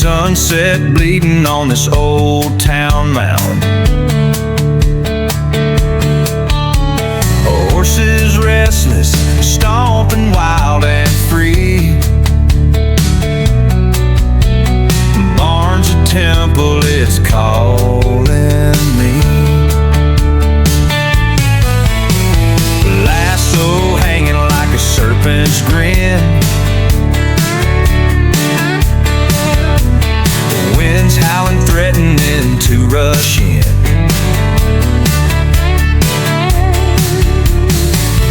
Sunset bleeding on this old town mound. Horses restless, stomping wild and free. Barn's a temple, it's calling me. Lasso hanging like a serpent's grin. Winds howling, threatening to rush in.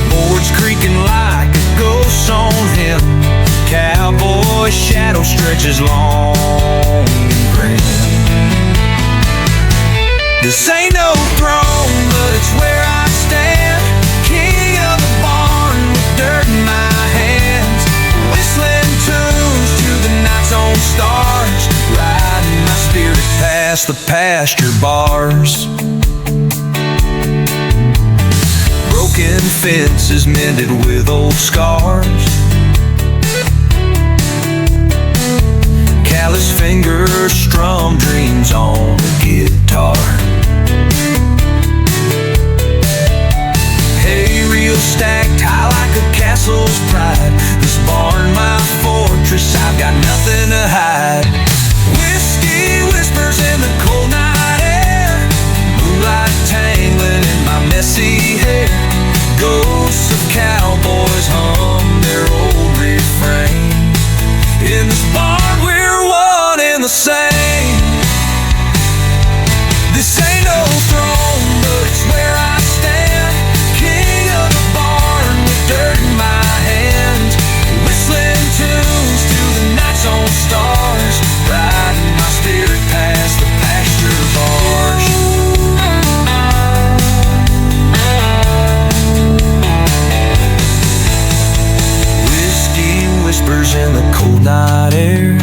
Boards creaking like a ghost on him. Cowboy shadow stretches long and grim. This ain't no throne, but it's where I stand. King of the barn with dirt in my hands. Whistling tunes to the night's own stars. Riding my spirit past the pasture bars. Broken fences mended with old scars. Callous fingers strum dreams on the guitar. Hay reels stacked high like a castle's pride. This barn my fortress, I've got nothing to hide. Whiskey whispers in the cold night air. Moonlight tangling in my messy hair. Ghosts of cowboys hum their old refrain. In this barn we're one and the same. This ain't no throne, but it's where I stand. King of the barn with dirt in my hands. Whistling tunes to the night's own stars. Riding my spirit past the pasture bars. Whiskey whispers in the cold night air.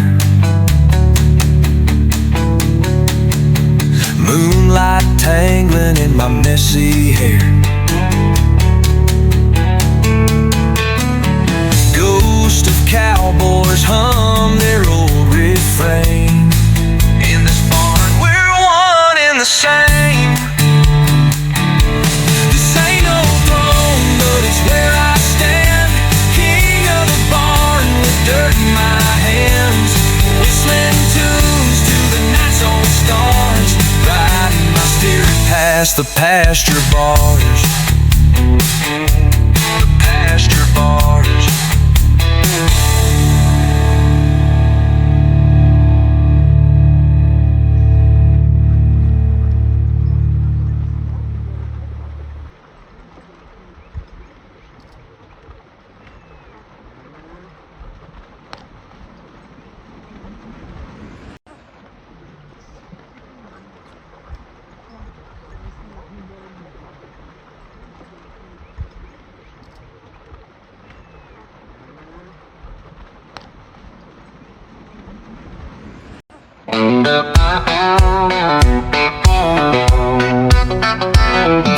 Moonlight tangling in my messy hair. Ghost of cowboys hum their old refrain. In this barn we're one and the same. This ain't no throne, but it's where I stand. King of the barn with dirt in my hands. Whistling tunes to the night's own stars. Riding my spirit past the pasture bars. The pasture bars.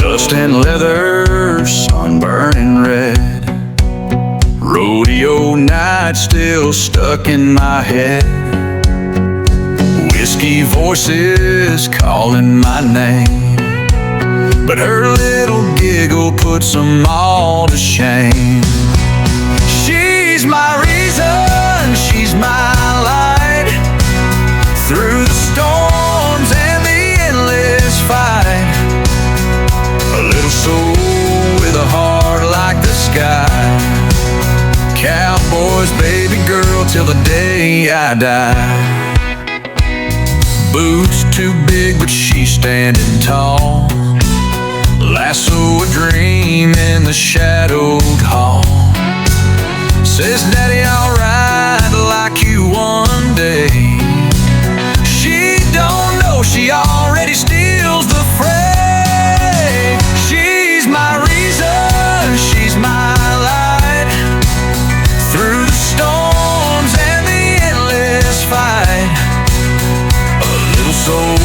Dust and leather, sun burning red. Rodeo night still stuck in my head. Whiskey voices calling my name, but her little giggle puts them all to shame. She's my reason, she's my light. Through the storms and the endless fight. A little soul with a heart like the sky. Cowboy's baby girl till the day I die. Boots too big but she's standing tall. Lasso a dream in the shadowed hall. Says daddy I'll ride like you one day. She don't know she already steals the fray. She's my reason, she's my light. Through the storms and the endless fight. A little soul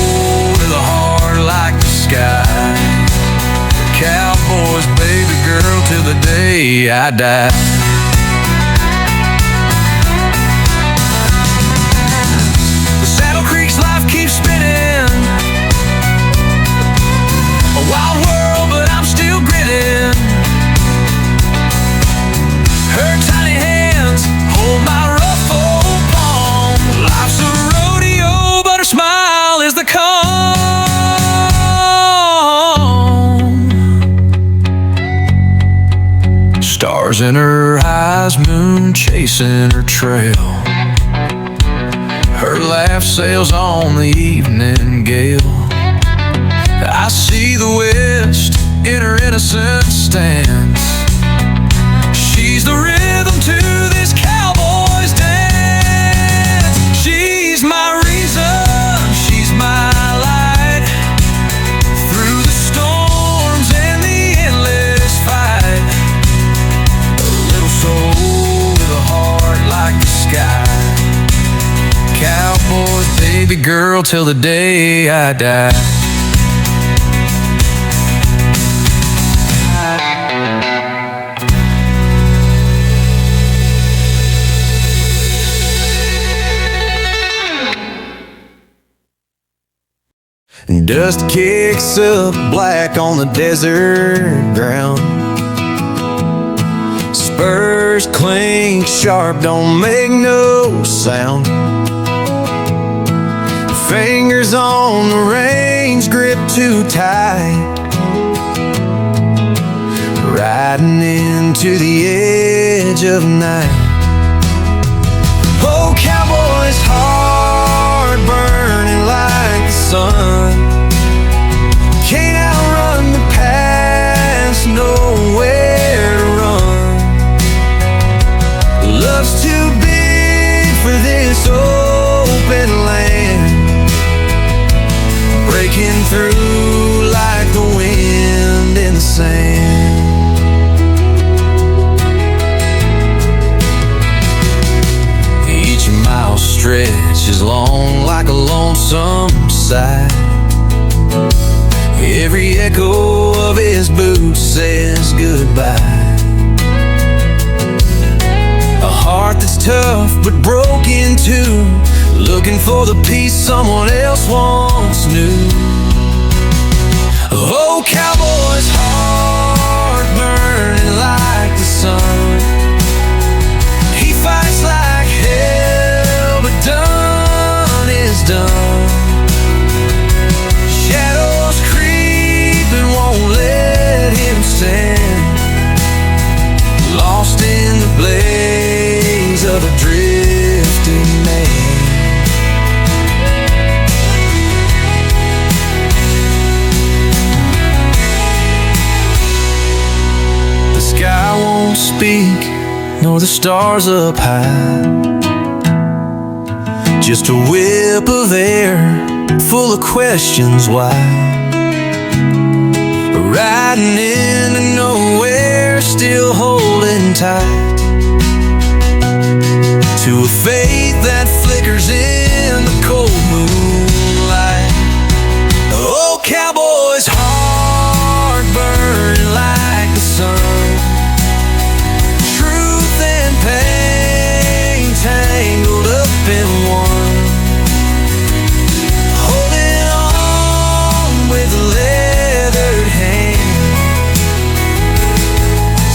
with a heart like the sky. Cowboy's baby girl till the day I die. Stars in her eyes, moon chasing her trail. Her laugh sails on the evening gale. I see the West in her innocent stance. She's the rhythm to this cowboy's dance. She's my reason, she's my light. Through the storms and the endless fight. A little soul with a heart like the sky. Cowboy, baby girl, till the day I die. Dust kicks up black on the desert ground. Spurs clink sharp, don't make no sound. Fingers on the reins grip too tight. Riding into the edge of night. Oh, cowboy's heart burning like the sun. Can't outrun the past, nowhere to run. Love's too big for this open land. Breaking through like the wind in the sand. Each mile stretches long like a lonesome sight. Every echo of his boots says goodbye. A heart that's tough but broken too, looking for the peace someone else once knew. Oh, cowboy's heart burning like the sun. He fights like hell, but done is done. Shadows creeping won't let him stand. Lost in the blaze of a drifting man. The sky won't speak, nor the stars up high. Just a whip of air full of questions why. Riding into nowhere, still holding tight to a faith that flickers in the cold moonlight. Oh, cowboy's heart burning like the sun. Truth and pain tangled up in one. Holding on with a leathered hand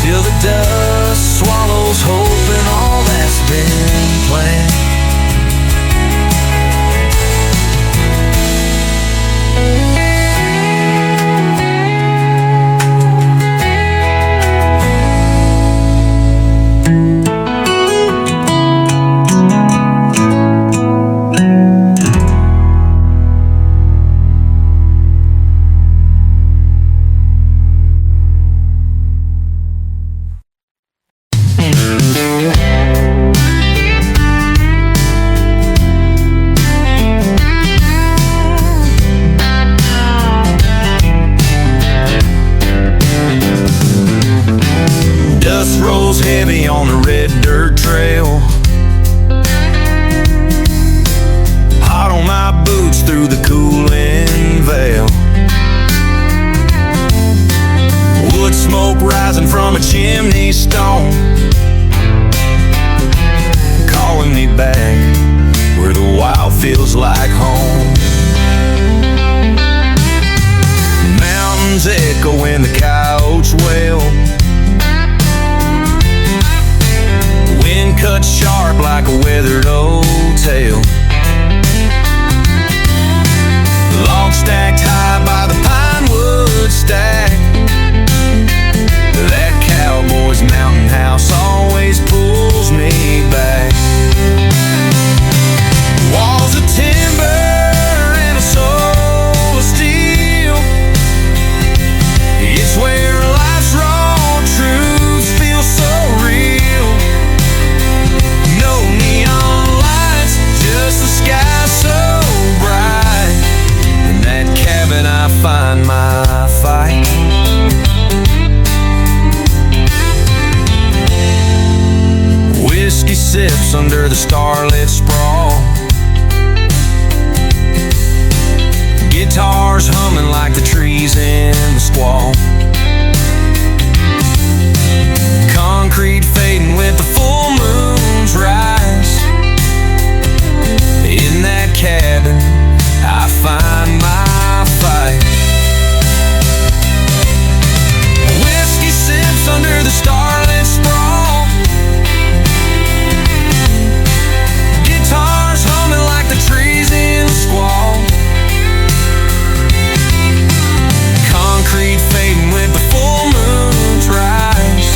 till the dust swallows hope and all that's been planned. sips under the starlit sprawl. Guitars humming like the trees in the squall. Concrete fading with the full moon's rise. In that cabin, I find my fight. Whiskey sips under the starlit sprawl. Guitars humming like the trees in the squall. Concrete fading with the full moon's rise.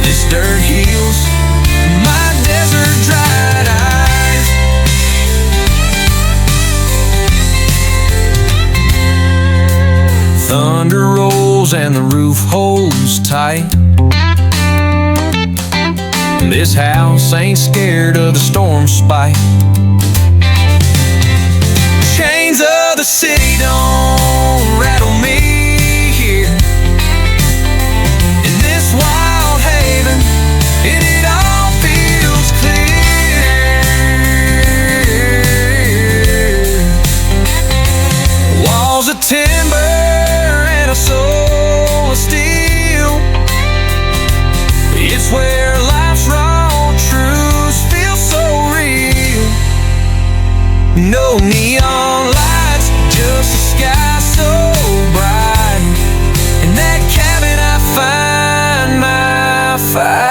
This dirt heals my desert dried eyes. Thunder rolls and the roof holds tight. This house ain't scared of the storm's spite. Chains of the city don't rattle me here. In this wild haven, it all feels clear. Walls of timber and a soul of steel. It's where life's raw truths feel so real. No neon lights, just a sky so bright. In that cabin I find my fight.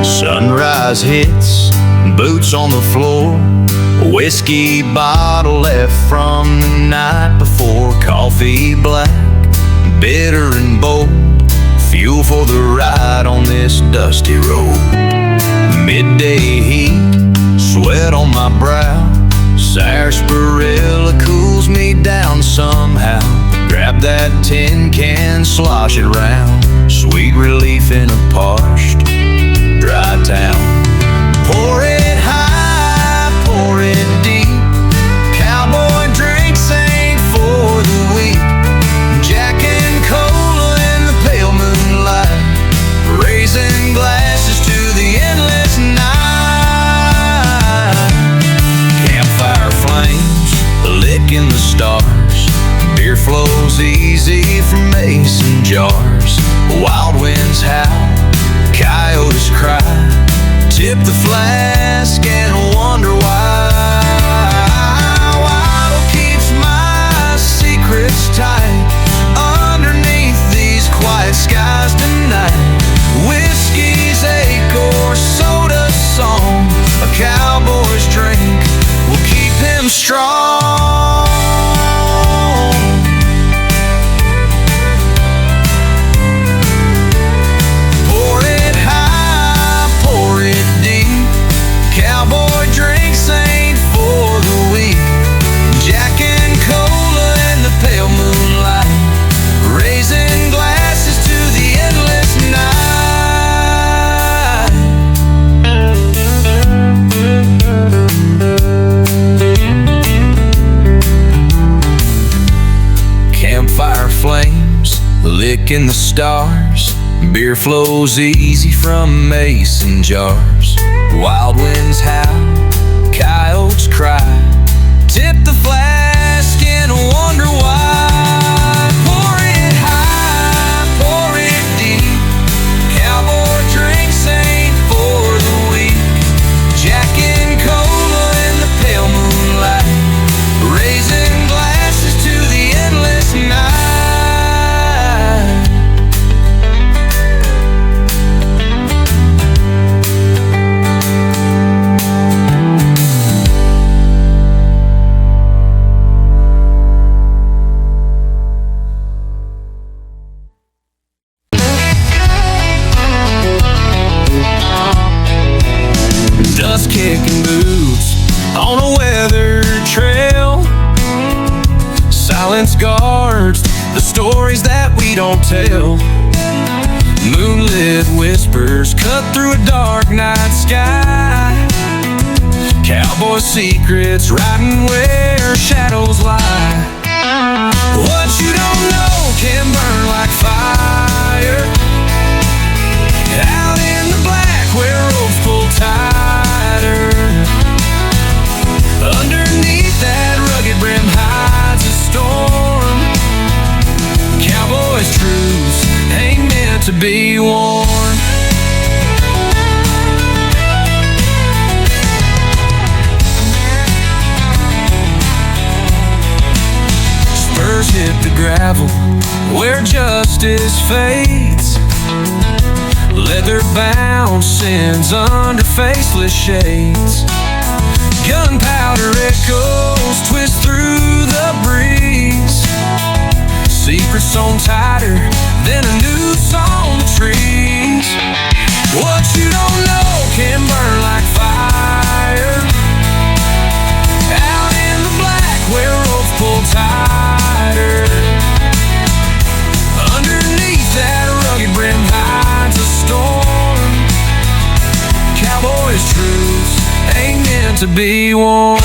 Sunrise hits, boots on the floor, whiskey bottle left from the night before. Coffee black, bitter and bold, fuel for the ride on this dusty road. Midday heat, sweat on my brow, sarsaparilla cools me down somehow. Grab that tin can, slosh it round, sweet relief in a parched dry town. Pour it high, pour it deep. Cowboy drinks ain't for the weak. Jack and cola in the pale moonlight, raising glasses to the endless night. Campfire flames licking the stars. Beer flows easy from mason jars. Wild winds howl, coyotes cry. Tip the flask and wonder why. Waddle keeps my secrets tight underneath these quiet skies tonight. Whiskey's ache or soda's song, a cowboy's drink will keep him strong. Cowboy drinks ain't for the weak. Jack and cola in the pale moonlight, raising glasses to the endless night. Campfire flames licking the stars. Beer flows easy from mason jars. Wild winds howl, coyotes cry. Tip the flask and wonder why. Pour it high, pour it deep. Cowboy drinks ain't for the weak. Jack and cola in the pale moonlight, raising glasses to the endless night. stories that we don't tell. Moonlit whispers cut through a dark night sky. Cowboy secrets riding where shadows lie. What you don't know can burn like fire. Out in the black where ropes pull tighter. Underneath that rugged brim hides a storm. Cowboys' truths ain't meant to be worn. Spurs hit the gravel where justice fades. Leather-bound sins under faceless shades. Gunpowder echoes twist through the breeze. Secrets sewn tighter than a noose on the trees. What you don't know can burn like fire. Out in the black where ropes pull tighter. Underneath that rugged brim hides a storm. Cowboys' truths ain't meant to be worn.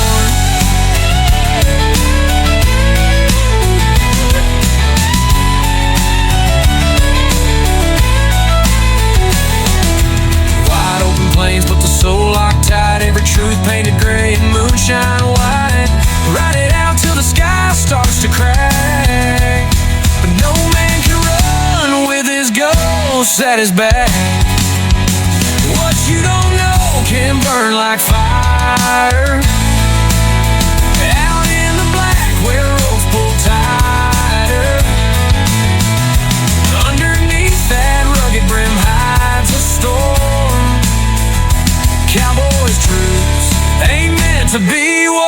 Wide open plains, but the soul locked tight. Every truth painted gray and moonshine white. Ride it out till the sky starts to crack. But no man can run with his ghost at his back. What you don't know can burn like fire. Out in the black where ropes pull tighter. Underneath that rugged brim hides a storm. Cowboys' truths ain't meant to be worn.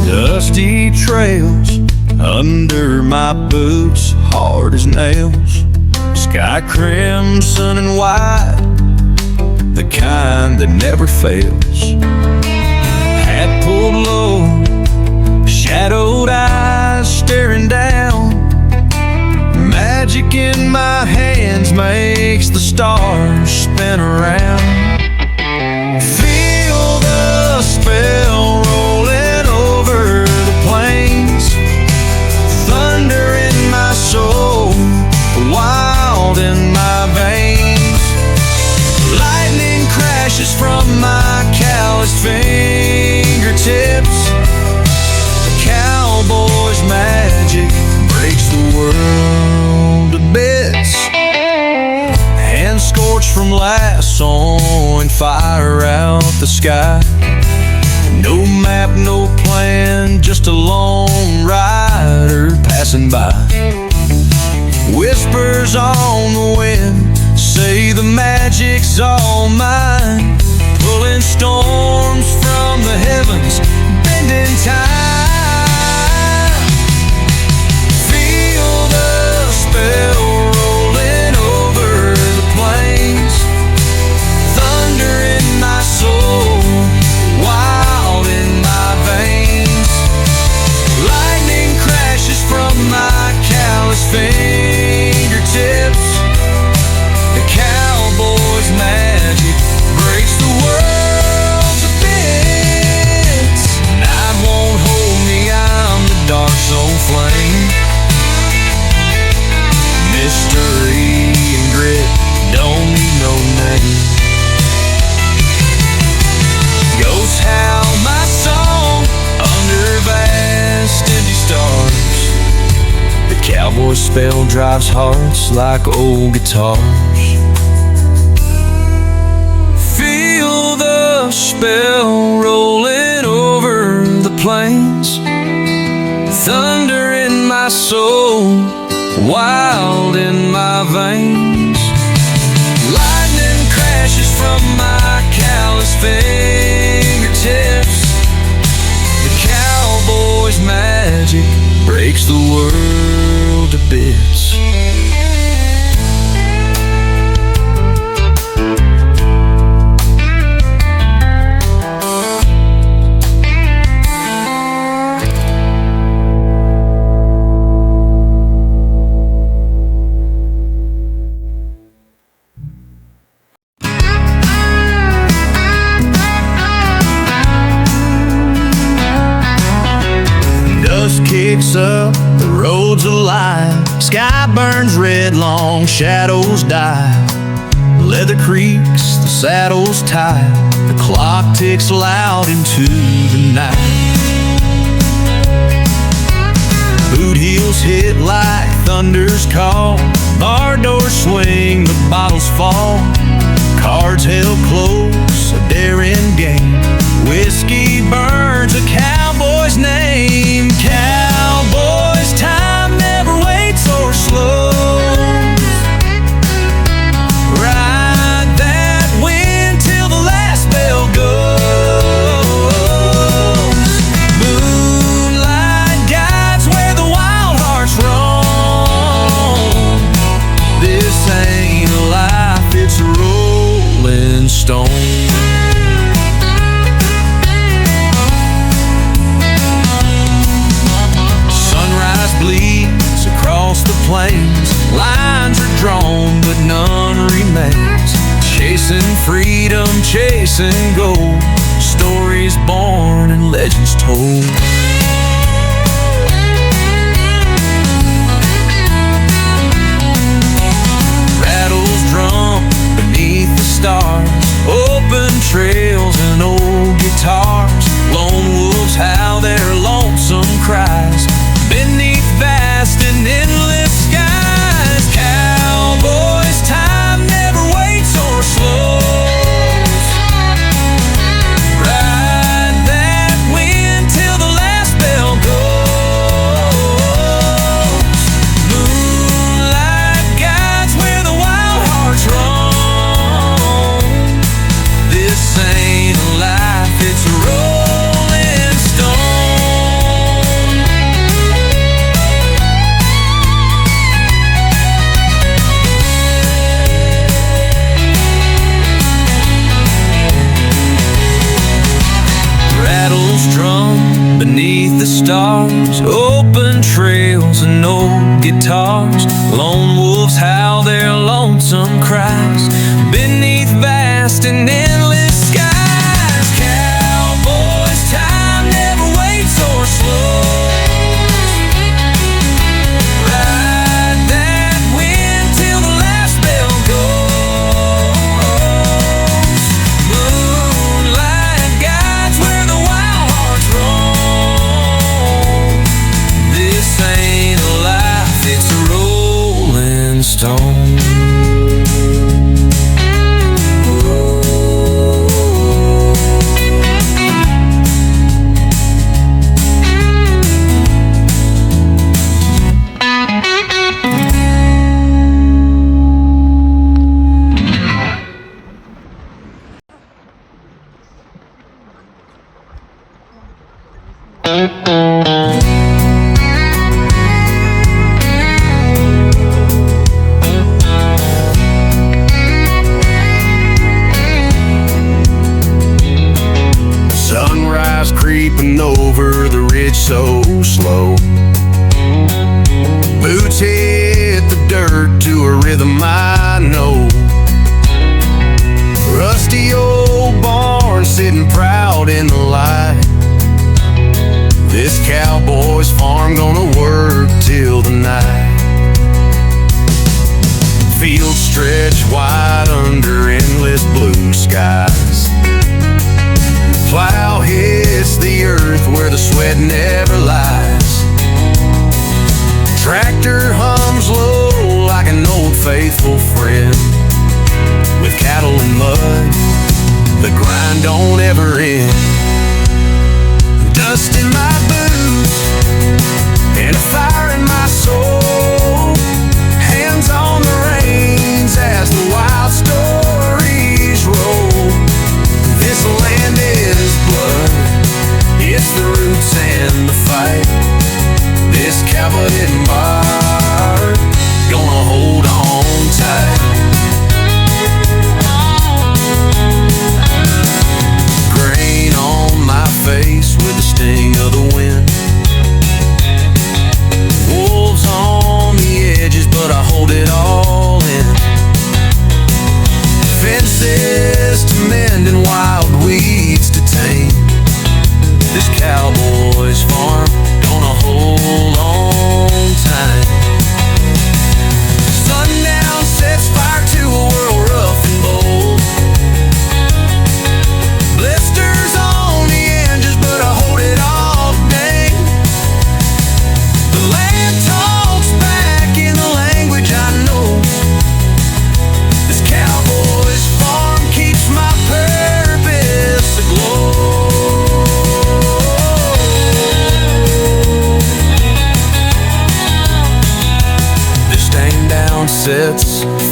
Dusty trails under my boots, hard as nails. Sky crimson and white, the kind that never fails. Hat pulled low, shadowed eyes staring down. Magic in my hands makes the stars spin around. Feel the spell rolling over the plains. Thunder in my soul, wild in my veins. Lightning crashes from my calloused fingertips. The cowboy's magic breaks the world to bits. Hands scorched from lassoing fire out the sky. No map, no plan, just a lone rider passing by. Whispers on the wind say the magic's all mine. Pulling storms from the heavens, bending time. Feel the spell rolling over the plains. Thunder in my soul, wild in my veins. Lightning crashes from my calloused fingertips. The cowboy's magic breaks the world to bits. Night won't hold me, I'm the dark soul flame. Mystery and grit don't need no name. Ghosts howl my song under vast empty stars. The cowboy spell drives hearts like old guitars. Feel the spell rolling over the plains. Thunder in my soul, wild in my veins. Lightning crashes from my callous fingertips. The cowboy's magic breaks the world to bits. Kicks up, the road's alive. Sky burns red, long shadows die. Leather creaks, the saddle's tied. The clock ticks loud into the night. Boot heels hit like thunder's call. Bar doors swing, the bottles fall. Cards held close, a daring game. Whiskey burns a cowboy's name. Cowboys, time never waits or slows. Ride that wind till the last bell goes. Moonlight guides where the wild hearts roam. This ain't life, it's a rolling stone. Bleeds across the plains. Lines are drawn, but none remains. Chasing freedom, chasing gold. Stories born and legends told. Rattles drum beneath the stars. Open trails and old guitars. Lone wolves howl their lonesome cries beneath vast and endless skies. Cowboys, time never waits or slows. Ride that wind till the last bell goes. Moonlight guides where the wild hearts roam. This ain't a life, it's a rolling stone. Drum beneath the stars, open trails and old guitars. Lone wolves howl their lonesome cries beneath vast and endless skies. Cowboys, time never waits or slows. Ride that wind till the last bell goes. Moonlight guides where the wild hearts roam. This ain't a life, it's a rolling stone. Sunrise creeping over the ridge so slow. Boots hit the dirt to a rhythm I know. Rusty old barn sitting proud in the light. This cowboy's farm gonna work till the night. Fields stretch wide under endless blue skies. Plow hits the earth where the sweat never lies. Tractor hums low like an old faithful friend. With cattle and mud, the grind don't ever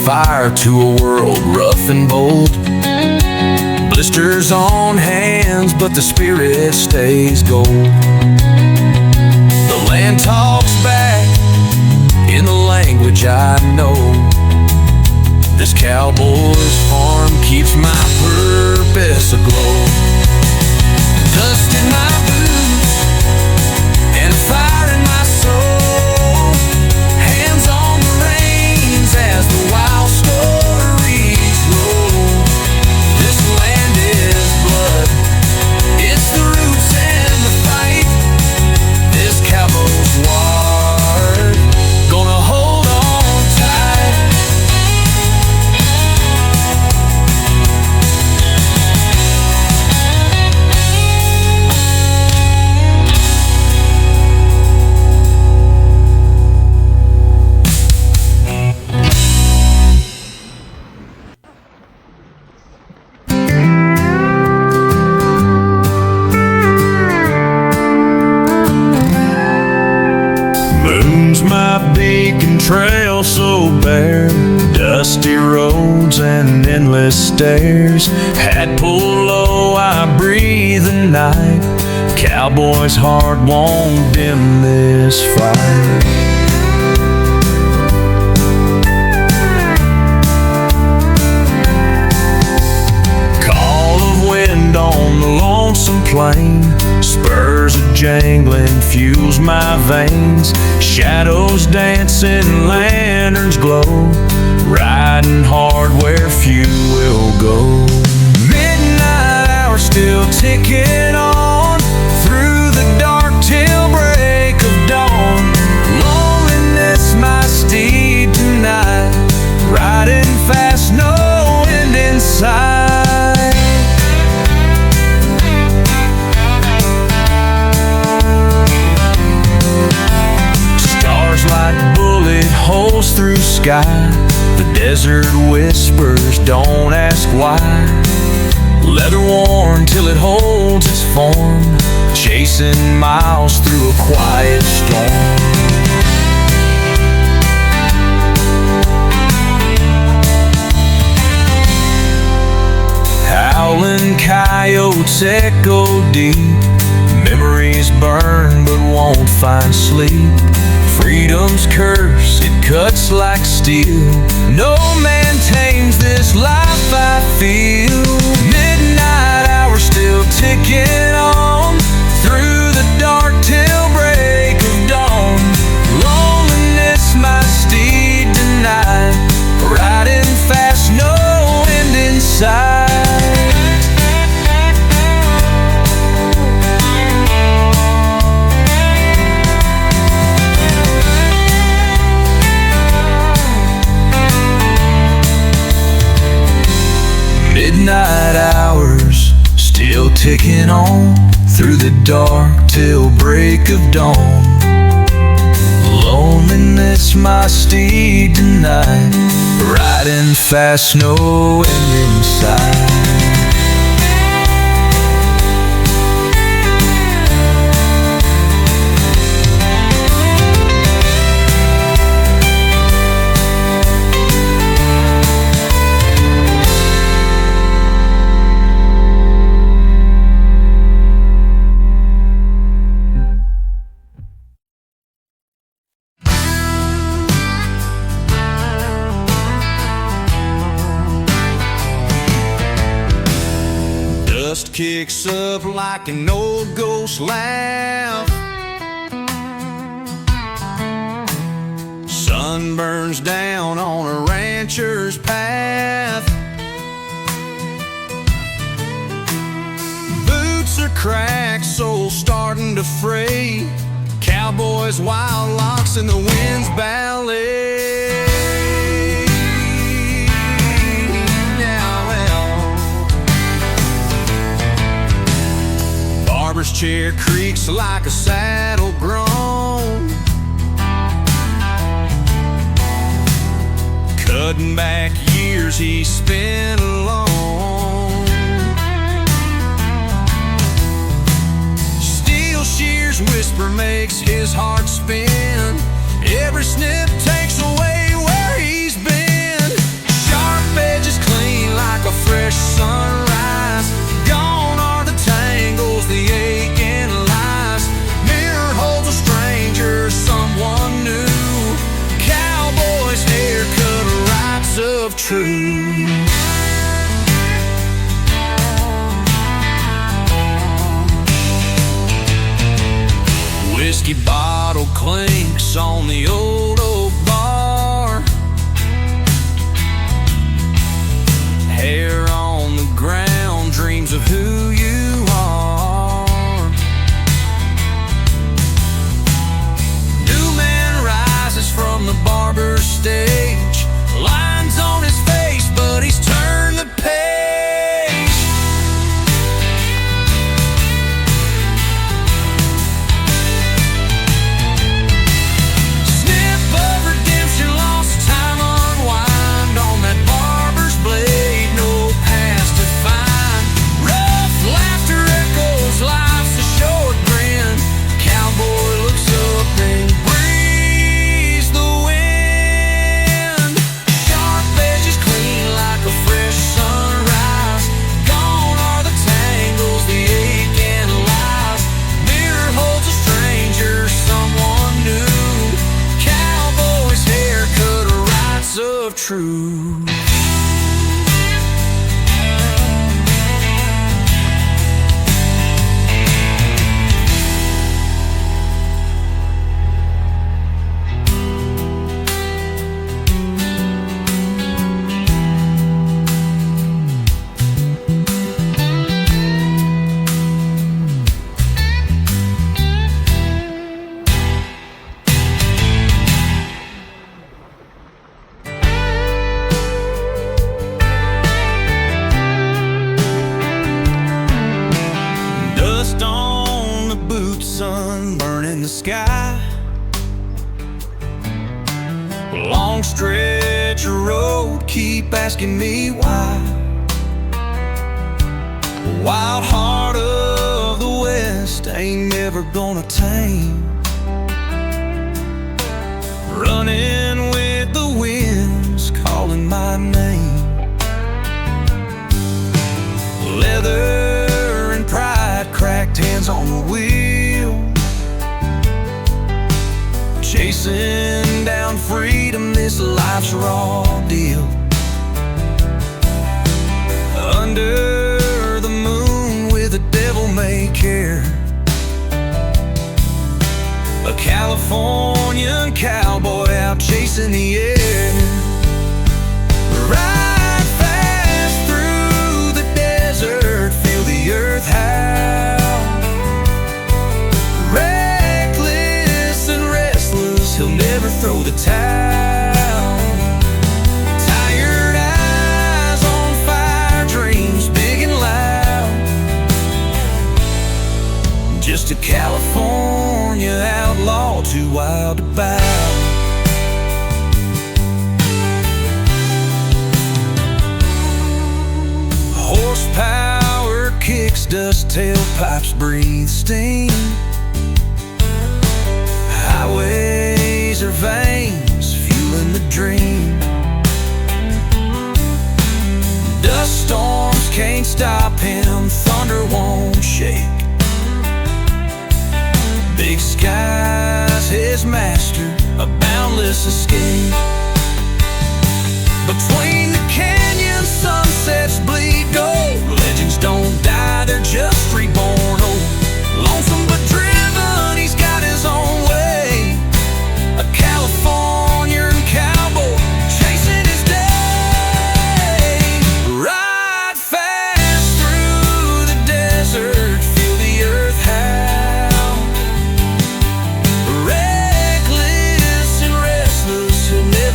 fire to a world rough and bold. Blisters on hands, but the spirit stays gold. The land talks back in the language I know. This cowboy's farm keeps my purpose aglow. Dust in my boots and fire in my soul. Hands on the reins as the wild stories roll. This land is blood, it's the roots and the fight. This cowboy's ward, gonna hold on tight. Moon's my beacon trail so bare, dusty roads and endless stairs. Hat pulled low, I breathe the night. Cowboy's heart won't dim this fight. Call of wind on the lonesome plain, spurs a jangling, fuels my veins. Shadows dancing, lanterns glow, riding hard where few will go. Midnight hour still ticking on, through the dark till break of dawn. Loneliness my steed tonight, riding fast, no end in sight. Like bullet holes through sky, the desert whispers, don't ask why. Leather worn till it holds its form, chasing miles through a quiet storm. Howling coyotes echo deep, memories burn but won't find sleep. Freedom's curse, it cuts like steel. No man tames this life I feel. Midnight hour still ticking on, through the dark till break of dawn. Loneliness my steed tonight, riding fast, no end in sight. Midnight hours still ticking on, through the dark till break of dawn. Loneliness my steed tonight, riding fast, no end in sight. Dust kicks up like an old ghost laugh. Sun burns down on a rancher's path. Boots are cracked, soul starting to fray. Cowboys, wild locks in the wind's ballet. Barber's chair creaks like a saddle groan. Cutting back years he spent alone. Steel shears whisper makes his heart spin. Every snip takes away where he's been. fresh sunrise. Gone are the tangles, the aching lies. Mirror holds a stranger, someone new. Cowboy's haircut, rights of true. Whiskey bottle clinks on the old oak bar. Hair on the ground, dreams of who you are. New man rises from the barber's stage. Lines on his face, but he's turned the page. True. Sun burning the sky. Long stretch of road, keep asking me why. Wild heart of the West ain't never gonna tame. Running with the winds, calling my name. Leather and pride, cracked hands on the wheel. Chasing down freedom, this life's raw deal. Under the moon with a devil-may-care. A Californian cowboy out chasing the air. Ride fast through the desert, feel the earth howl. He'll never throw the towel. Tired eyes on fire, dreams big and loud. Just a California outlaw, too wild to bow. Horsepower kicks dust, tailpipes breathe steam. Highways are veins, fueling the dream. Dust storms can't stop him, thunder won't shake. Big sky's his master, a boundless escape. Between the canyons, sunsets bleed gold. Legends don't die, they're just reborn old. Lonesome but driven, he's got his own way. A Californian cowboy chasing his day. Ride fast through the desert, feel the earth howl. Reckless and restless, he'll never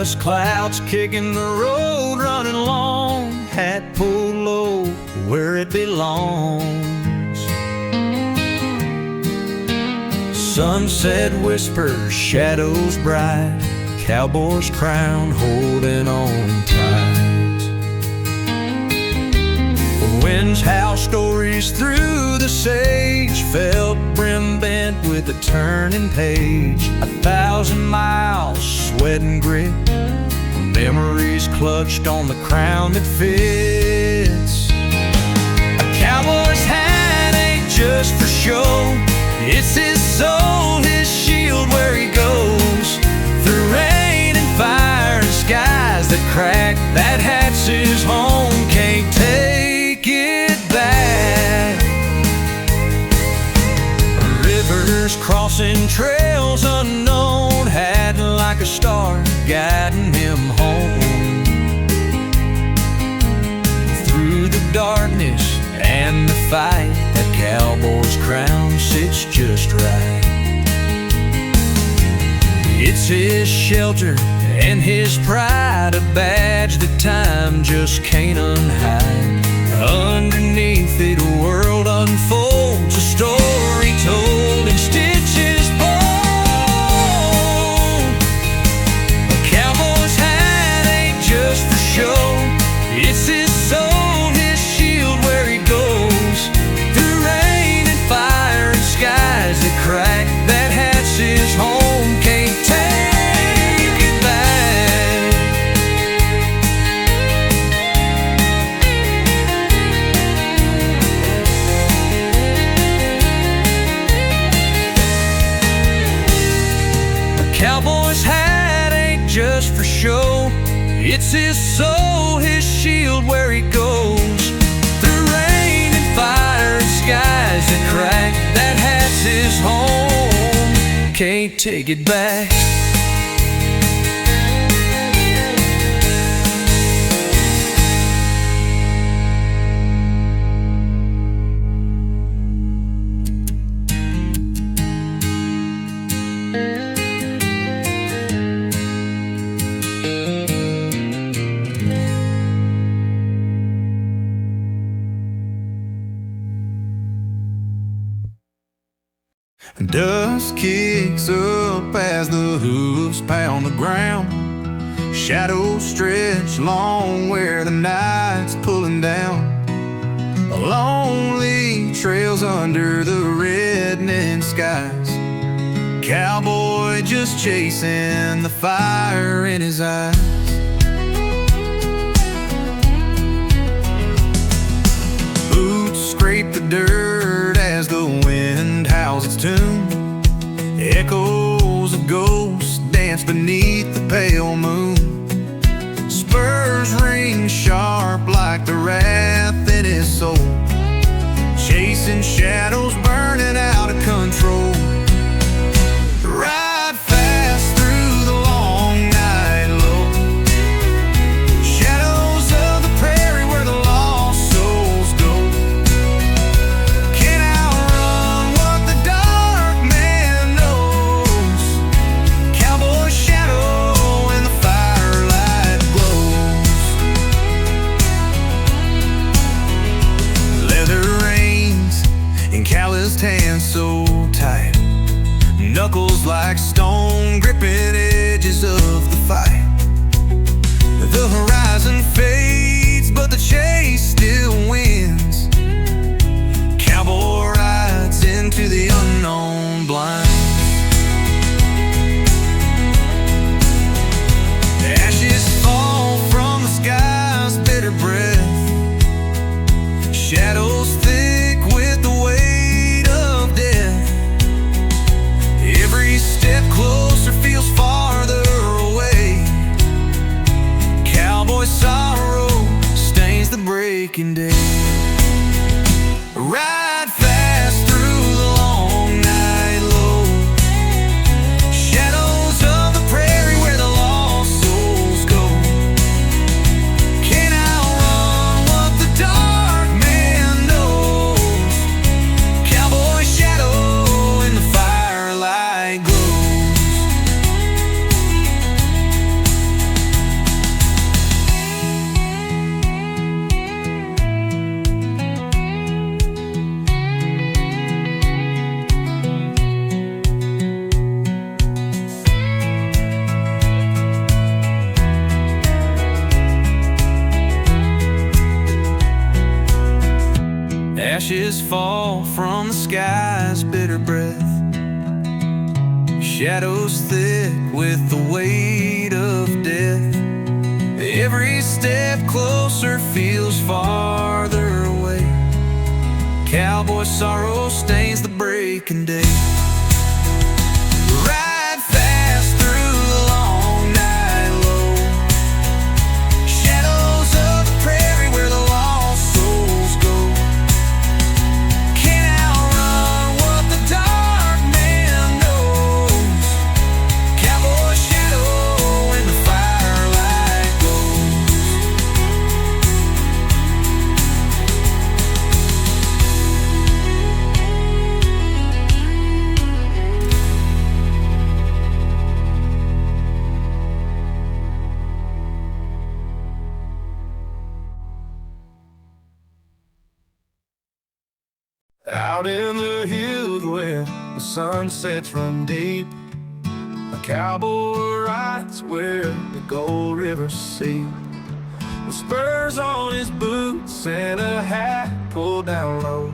Dust clouds kicking the road, running long, hat pulled low where it belongs. Sunset whispers, shadows bright, cowboy's crown holding on tight. The winds howl stories through the sage, felt brim bent with a turning page. 1,000 miles, sweat and grit, memories clutched on the crown that fits. A cowboy's hat ain't just for show, it's his soul, his shield where he goes. Through rain and fire and skies that crack, that hat's his home, can't take it back. Rivers crossing trails unknown, hat like a star guiding him home. Through the darkness and the fight, that cowboy's crown sits just right. It's his shelter and his pride, a badge that time just can't unhide. Underneath it, a world unfolds, a story told in stitches bold. A cowboy's hat ain't just for show, it's his soul, his shield where he goes. Through rain and fire and skies that crack, that hat's his home, can't take it back. A cowboy's hat ain't just for show, it's his soul, his shield where he goes. Through rain and fire and skies that crack, that hat's his home, can't take it back. Dust kicks up as the hooves pound the ground. Shadows stretch long where the night's pulling down. Lonely trails under the reddening skies. Cowboy just chasing the fire in his eyes. Boots scrape the dirt as the wind howls its tune. Echoes of ghosts dance beneath the pale moon. Spurs ring sharp like the wrath in his soul, chasing shadows burning out of control. Ride fast through the long night low, shadows of the prairie where the lost souls go. Can't outrun what the dark man knows. Cowboy shadow in the firelight glows. Leather reins and calloused hands so tight, knuckles like stone gripping edges of the fight. The horizon fades, but the chase still wins. Cowboy rides into the unknown blind. Ashes fall from the sky's bitter breath, shadows thick with the weight of death. Every step closer feels farther away. Cowboy sorrow stains the breaking day. Ride fast through the long night low, shadows of the prairie where the lost souls go. Can't outrun what the dark man knows. Cowboy shadow in the firelight glows. ashes fall from the sky's bitter breath. Shadows thick with the weight of death. Every step closer feels farther away. Cowboy sorrow stains the breaking day. Ride fast through the long night low. Shadows of the prairie where the lost souls go. Can't outrun what the dark man knows. Cowboy shadow when the firelight goes. Out in the hills where the sun sets from deep, a cowboy rides where the Gold River sea. With spurs on his boots and a hat pulled down low,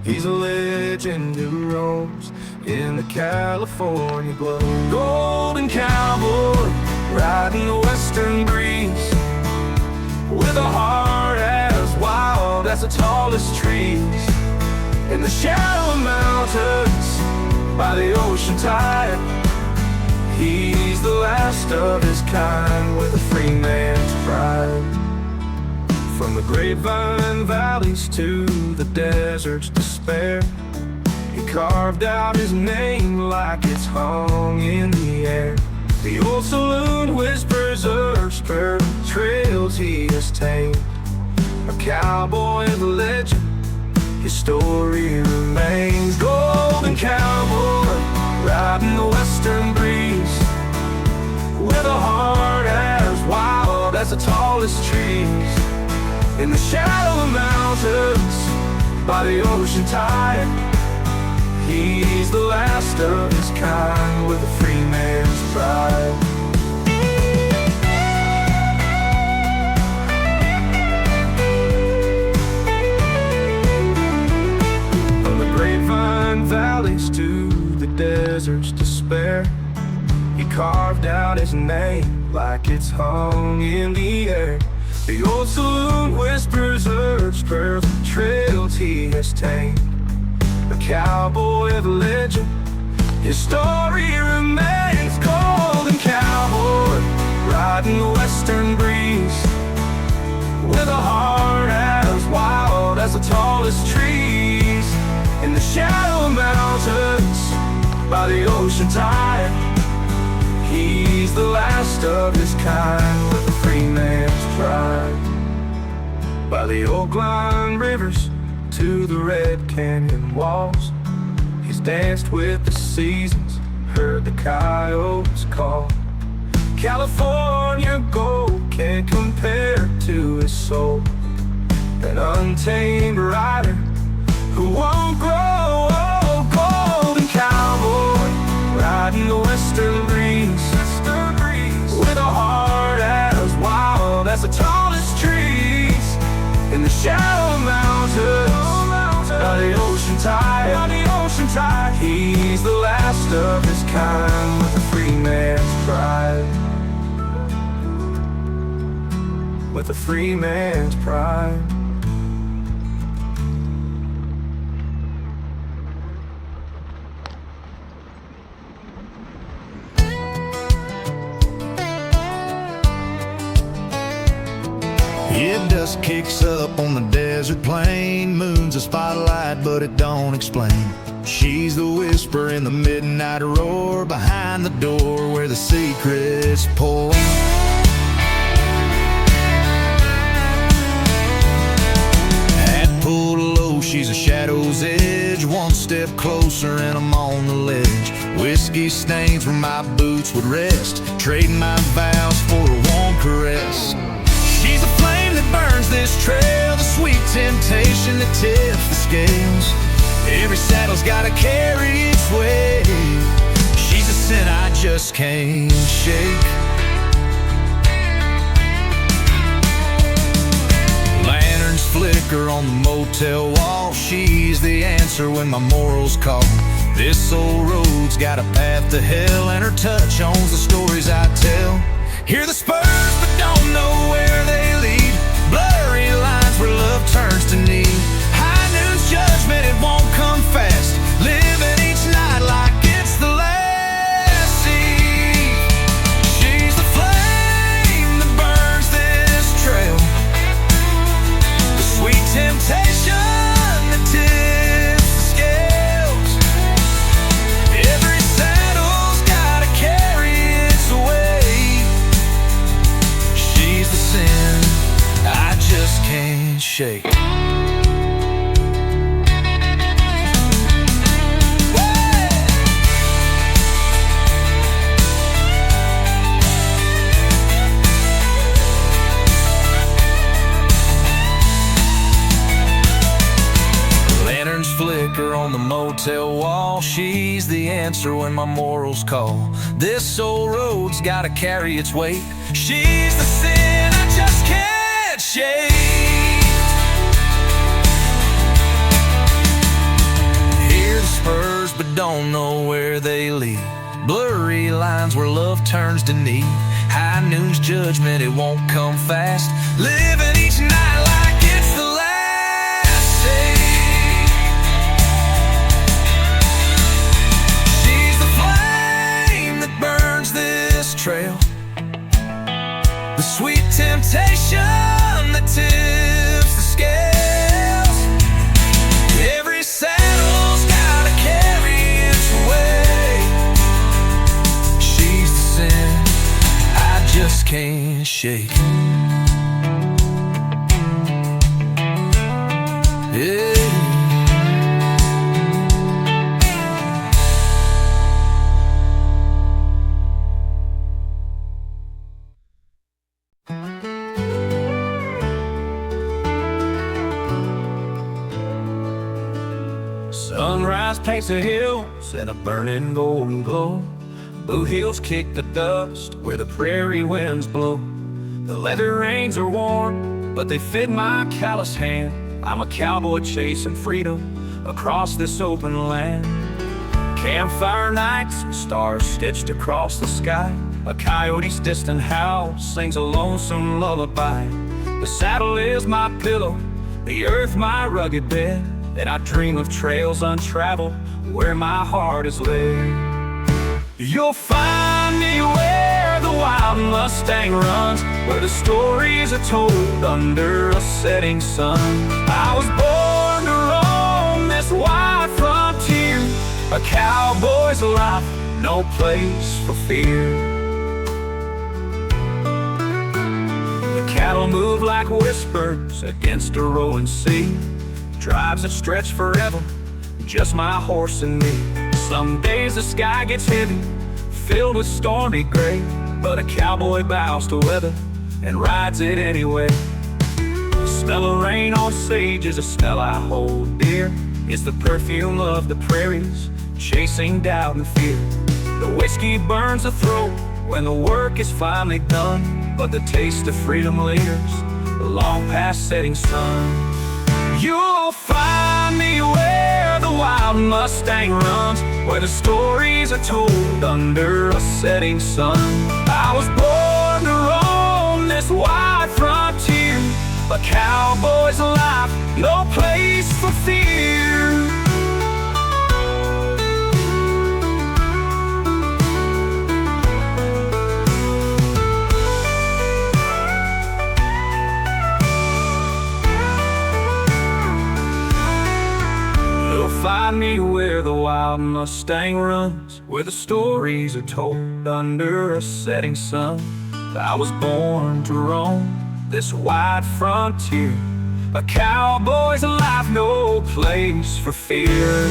he's a legend who roams in the California glow. Golden cowboy riding the western breeze, with a heart as wild as the tallest trees. In the shadow of mountains, by the ocean tide, he's the last of his kind with a free man's pride. From the grapevine valleys to the desert's despair, he carved out his name like it's hung in the air. The old saloon whispers earth's trails he has tamed. A cowboy of legend, his story remains. Golden cowboy riding the western breeze, with a heart as wild as the tallest trees. In the shadow of mountains, by the ocean tide, he's the last of his kind with a free man's pride. Valleys to the desert's despair, he carved out his name like it's hung in the air. The old saloon whispers earth's prayers, the trails he has tamed. A cowboy of legend, his story remains. Golden cowboy riding the western breeze, with a heart as wild as the tallest trees. In the shadow of mountains, by the ocean tide, he's the last of his kind with a free man's pride. By the Oakland rivers to the Red Canyon walls, he's danced with the seasons, heard the coyotes call. California gold can't compare to his soul, an untamed rider who won't grow. Oh, golden cowboy riding the western breeze, with a heart as wild as the tallest trees. In the shadow of mountains, by the ocean tide, he's the last of his kind with a free man's pride. With a free man's pride. Yeah, dust kicks up on the desert plain. Moon's a spotlight, but it don't explain. She's the whisper in the midnight roar, behind the door where the secrets pour. Hat pulled low, she's a shadow's edge. One step closer and I'm on the ledge. Whiskey stains where my boots would rest, trading my vows for a warm caress. She's a flame that burns this trail, the sweet temptation that tips the scales. Every saddle's gotta carry its weight. She's a sin I just can't shake. Lanterns flicker flicker on the motel wall. She's the answer when my morals call. This old road's got a path to hell, and her touch owns the stories I tell. Hear the spurs but don't know where they lead. Blurry lines where love turns to need. High noon's judgment, it won't come fast. Living each night like it's the last eve. She's the flame that burns this trail, the sweet temptation that tips the scales. Every saddle's gotta carry its weight. She's the sin I just can't shake. Flicker on the motel wall. She's the answer when my morals call. This old road's gotta carry its weight. She's the sin I just can't shake. Hear the spurs but don't know where they lead. Blurry lines where love turns to need. High noon's judgment, it won't come fast. Living each night like it's the last day. Trail, the sweet temptation that tips the scales. Every saddle's gotta carry its weight. She's the sin I just can't shake. Yeah. Sunrise paints the hills in a burning golden glow. Blue hills kick the dust where the prairie winds blow. The leather reins are warm, but they fit my calloused hand. I'm a cowboy chasing freedom across this open land. Campfire nights with stars stitched across the sky. A coyote's distant howl sings a lonesome lullaby. The saddle is my pillow, the earth my rugged bed, and I dream of trails untraveled where my heart is led. You'll find me where the wild Mustang runs, where the stories are told under a setting sun. I was born to roam this wide frontier, a cowboy's life, no place for fear. The cattle move like whispers against a rolling sea. Drives that stretch forever, just my horse and me. Some days the sky gets heavy, filled with stormy gray, but a cowboy bows to weather and rides it anyway. The smell of rain on sage is a smell I hold dear. It's the perfume of the prairies, chasing doubt and fear. The whiskey burns the throat when the work is finally done, but the taste of freedom lingers long past setting sun. You'll find me where the wild Mustang runs, where the stories are told under a setting sun. I was born to roam this wide frontier, a cowboy's life, no place for fear. Find me where the wild Mustang runs, where the stories are told under a setting sun. I was born to roam this wide frontier, a cowboy's life, no place for fear.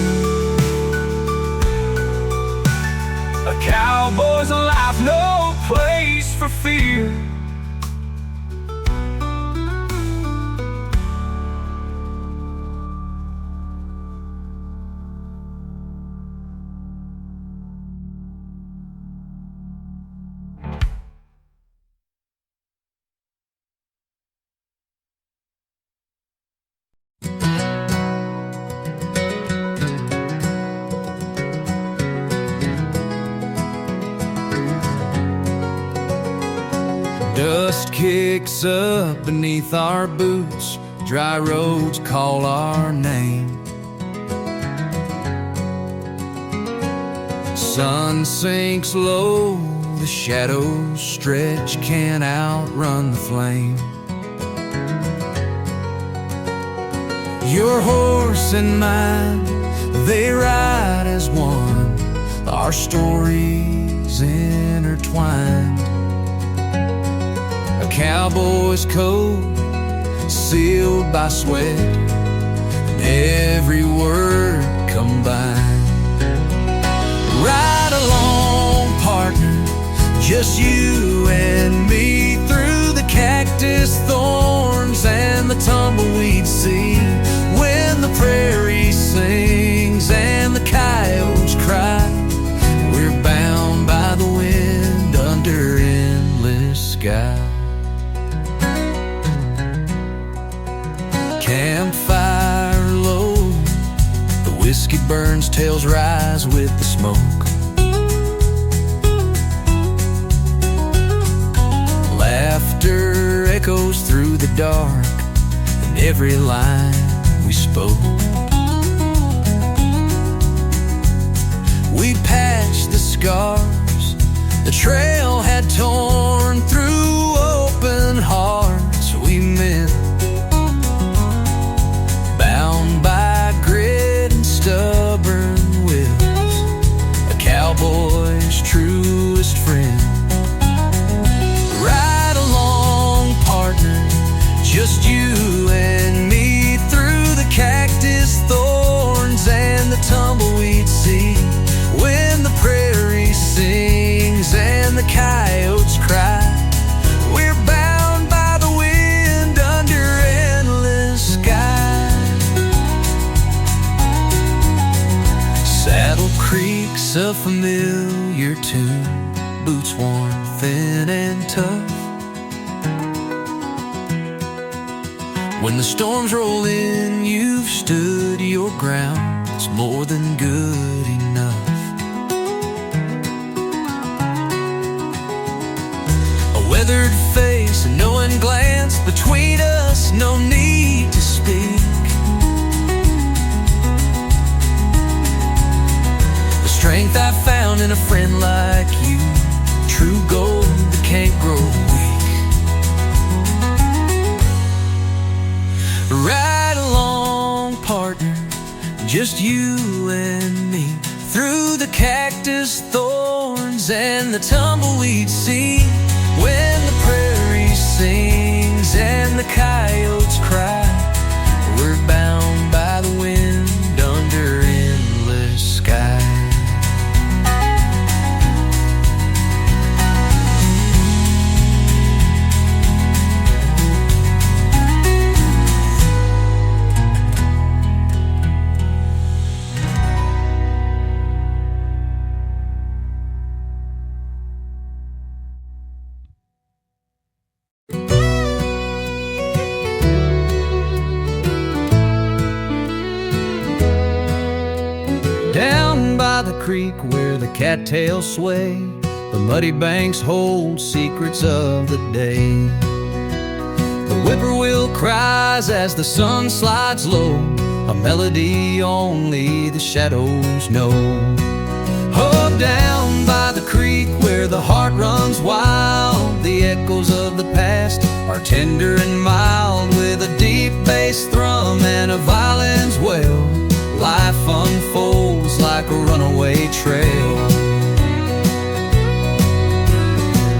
A cowboy's life, no place for fear. Dust kicks up beneath our boots, dry roads call our name. Sun sinks low, the shadows stretch, can't outrun the flame. Your horse and mine, they ride as one, our stories intertwined. A cowboy's coat, sealed by sweat, and every word combined. Ride along, partner, just you and me, through the cactus thorns and the tumbleweed sea. When the prairie sings and the coyotes cry, we're bound by the wind under endless sky. Campfire low, the whiskey burns, tails rise with the smoke. Laughter echoes through the dark in every line we spoke. We patched the scars the trail had torn through, open hearts we met, bound by grit and stubborn wills, a cowboy's truest friend. Ride along, partner, just you and me, through the cactus thorns and the tumbleweed sea. When the prairie sings and the coyotes cry, we're bound by the wind under endless sky. Saddle creaks a familiar tune, boots worn thin and tough. When the storms roll in, you've stood your ground, it's more than good enough. A weathered face, a knowing glance between us, no need to speak. The strength I found in a friend like you, true gold that can't grow weak. Ride along, partner, just you and me, through the cactus thorns and the tumbleweed sea. When the prairie sings and the coyotes cry, we're bound by the wind under endless sky. Down by the creek where the cattails sway, the muddy banks hold secrets of the day. The whippoorwill cries as the sun slides low, a melody only the shadows know. Oh, down by the creek where the heart runs wild, the echoes of the past are tender and mild, with a deep bass thrum and a violin's wail. Life unfolds like a runaway trail.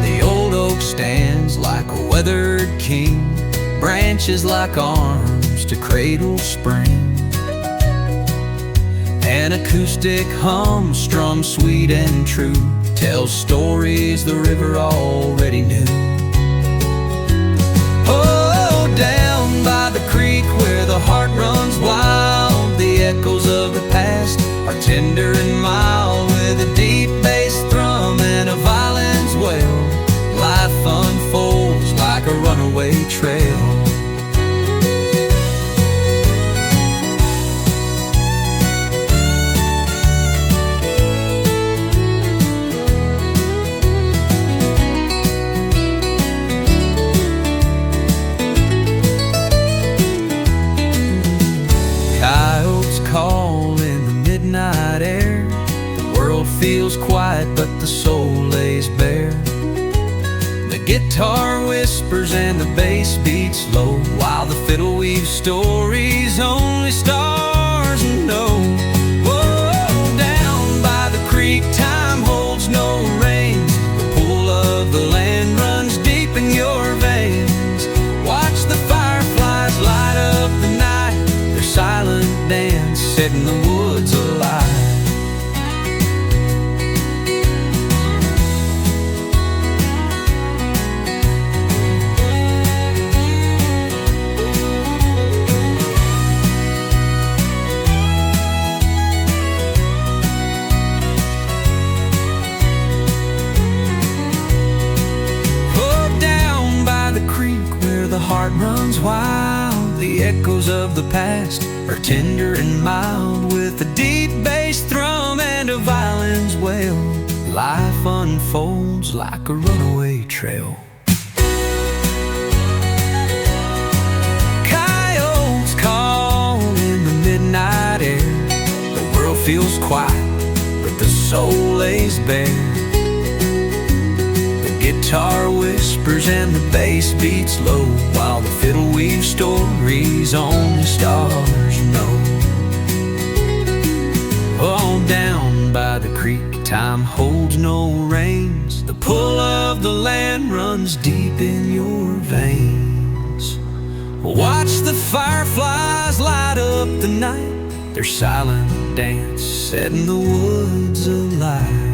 The old oak stands like a weathered king, branches like arms to cradle spring. An acoustic hum, strummed sweet and true, tells stories the river already knew. Oh, down by the creek where the heart runs wild, the echoes of the past are tender and mild, with a deep bass thrum and a violin's wail. Life unfolds like a runaway trail. guitar whispers and the bass beats low, while the fiddle weaves stories only stars know. Whoa, down by the creek, time holds no reins. The pull of the land runs deep in your veins. Watch the fireflies light up the night, their silent dance setting the woods alive. The heart runs wild, the echoes of the past are tender and mild. With a deep bass drum and a violin's wail, life unfolds like a runaway trail. Coyotes call in the midnight air. The world feels quiet, but the soul lays bare. Guitar whispers and the bass beats low, while the fiddle weaves stories only stars know. Oh, down by the creek, time holds no reins. The pull of the land runs deep in your veins. Watch the fireflies light up the night, their silent dance setting the woods alight.